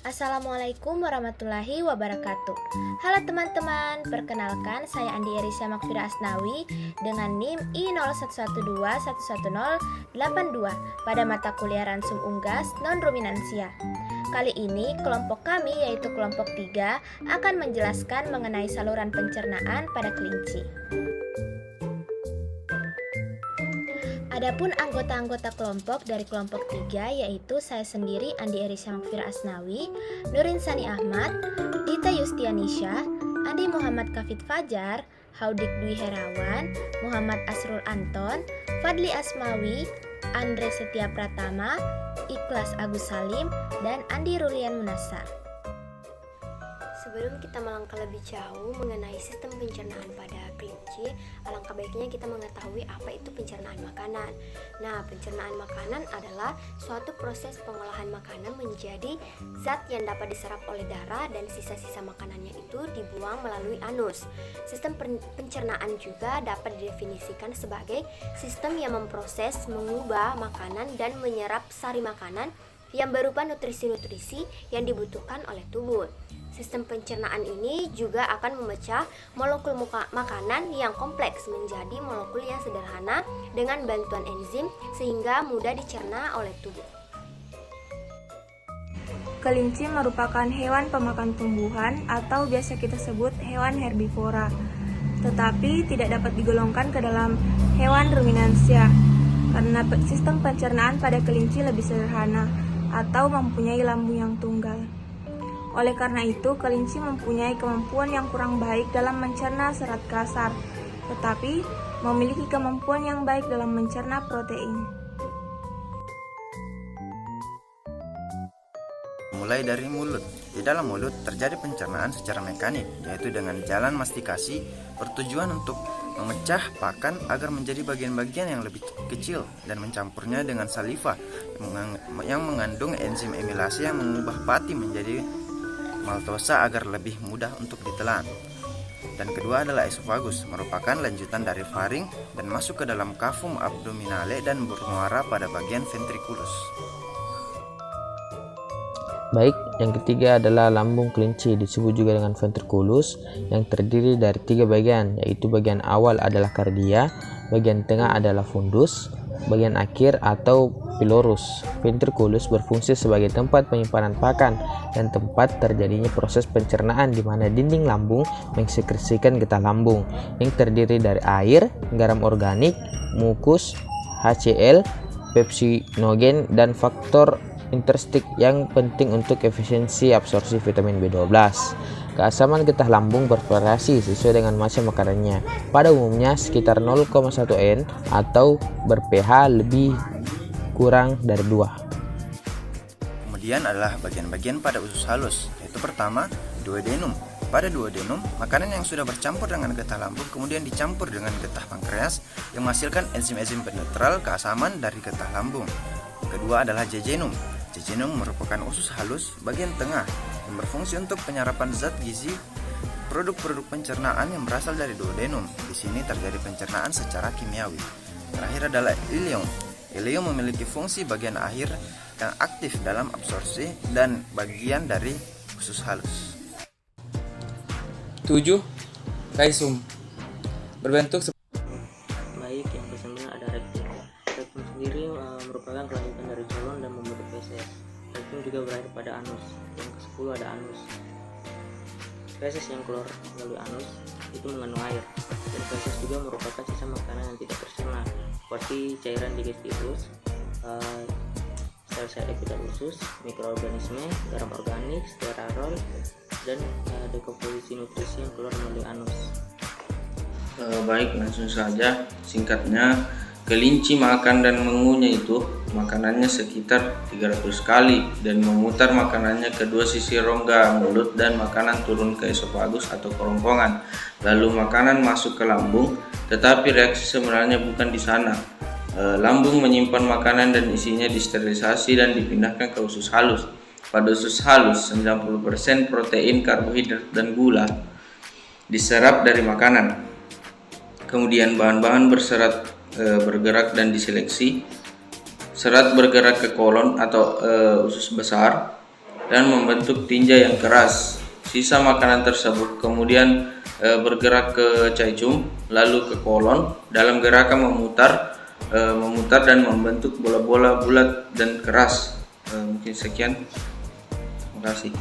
Assalamualaikum warahmatullahi wabarakatuh. Halo teman-teman, perkenalkan saya Andi Erisha Makfira Asnawi dengan NIM I01211082 pada mata kuliah Ransum Unggas Non-Ruminansia. Kali ini kelompok kami yaitu kelompok 3 akan menjelaskan mengenai saluran pencernaan pada kelinci. Adapun anggota-anggota kelompok dari kelompok 3 yaitu saya sendiri Andi Erisha Makfira Asnawi, Nurin Sani Ahmad, Dita Yustianisha, Andi Muhammad Kafid Fajar, Haudik Dwi Herawan, Muhammad Asrul Anton, Fadli Asmawi, Andre Setia Pratama, Ikhlas Agus Salim, dan Andi Rulian Munasar. Sebelum kita melangkah lebih jauh mengenai sistem pencernaan pada kelinci, alangkah baiknya kita mengetahui apa itu pencernaan makanan. Nah, pencernaan makanan adalah suatu proses pengolahan makanan menjadi zat yang dapat diserap oleh darah dan sisa-sisa makanannya itu dibuang melalui anus. Sistem pencernaan juga dapat didefinisikan sebagai sistem yang memproses, mengubah makanan dan menyerap sari makanan yang berupa nutrisi-nutrisi yang dibutuhkan oleh tubuh. Sistem pencernaan ini juga akan memecah molekul makanan yang kompleks menjadi molekul yang sederhana dengan bantuan enzim sehingga mudah dicerna oleh tubuh. Kelinci merupakan hewan pemakan tumbuhan atau biasa kita sebut hewan herbivora, tetapi tidak dapat digolongkan ke dalam hewan ruminansia karena sistem pencernaan pada kelinci lebih sederhana atau mempunyai lambung yang tunggal. Oleh karena itu, kelinci mempunyai kemampuan yang kurang baik dalam mencerna serat kasar, tetapi memiliki kemampuan yang baik dalam mencerna protein. Mulai dari mulut. Di dalam mulut terjadi pencernaan secara mekanik, yaitu dengan jalan mastikasi bertujuan untuk memecah pakan agar menjadi bagian-bagian yang lebih kecil dan mencampurnya dengan saliva yang mengandung enzim amilase yang mengubah pati menjadi maltosa agar lebih mudah untuk ditelan. Dan kedua adalah esofagus, merupakan lanjutan dari faring dan masuk ke dalam cavum abdominale dan bermuara pada bagian ventriculus. Baik, yang ketiga adalah lambung kelinci, disebut juga dengan ventriculus, yang terdiri dari 3 bagian, yaitu bagian awal adalah kardia, bagian tengah adalah fundus, bagian akhir atau pilorus. Ventriculus berfungsi sebagai tempat penyimpanan pakan dan tempat terjadinya proses pencernaan di mana dinding lambung mensekresikan getah lambung yang terdiri dari air, garam organik, mukus, HCl, pepsinogen, dan faktor interstik yang penting untuk efisiensi absorpsi vitamin B12. Keasaman getah lambung bervariasi sesuai dengan macam makanannya. Pada umumnya sekitar 0,1 N atau ber-pH lebih kurang dari 2. Kemudian adalah bagian-bagian pada usus halus, yaitu pertama, duodenum. Pada duodenum, makanan yang sudah bercampur dengan getah lambung kemudian dicampur dengan getah pankreas yang menghasilkan enzim-enzim penetral keasaman dari getah lambung. Kedua adalah jejunum. Jejunum merupakan usus halus bagian tengah yang berfungsi untuk penyerapan zat gizi produk-produk pencernaan yang berasal dari duodenum. Di sini terjadi pencernaan secara kimiawi. Terakhir adalah ileum. Ileum memiliki fungsi bagian akhir yang aktif dalam absorpsi dan bagian dari usus halus. 7. Rhizome berbentuk Baik, yang ke-9 ada rektum. Rektum sendiri merupakan kelanjutan dari colon dan membentuk feses. Rektum juga berakhir pada anus. Yang ke-10 ada anus. Feses yang keluar melalui anus itu mengandung air. Dan feses juga merupakan sisa makanan yang tidak tercerna, seperti cairan digestivus, sel-sel epitel usus, mikroorganisme, garam organik, sterol, dan dekomposisi nutrisi yang keluar melalui anus. Baik, langsung saja. Singkatnya, kelinci makan dan mengunyah itu makanannya sekitar 300 kali dan memutar makanannya ke dua sisi rongga mulut dan makanan turun ke esofagus atau kerongkongan. Lalu makanan masuk ke lambung, tetapi reaksi sebenarnya bukan di sana. Lambung menyimpan makanan dan isinya disterilisasi dan dipindahkan ke usus halus. Pada usus halus, 90% protein, karbohidrat, dan gula diserap dari makanan. Kemudian bahan-bahan berserat bergerak dan diseleksi. Serat bergerak ke kolon atau usus besar, dan membentuk tinja yang keras. Sisa makanan tersebut kemudian bergerak ke caicum, lalu ke kolon dalam gerakan memutar dan membentuk bola-bola bulat dan keras. Mungkin sekian. Terima kasih.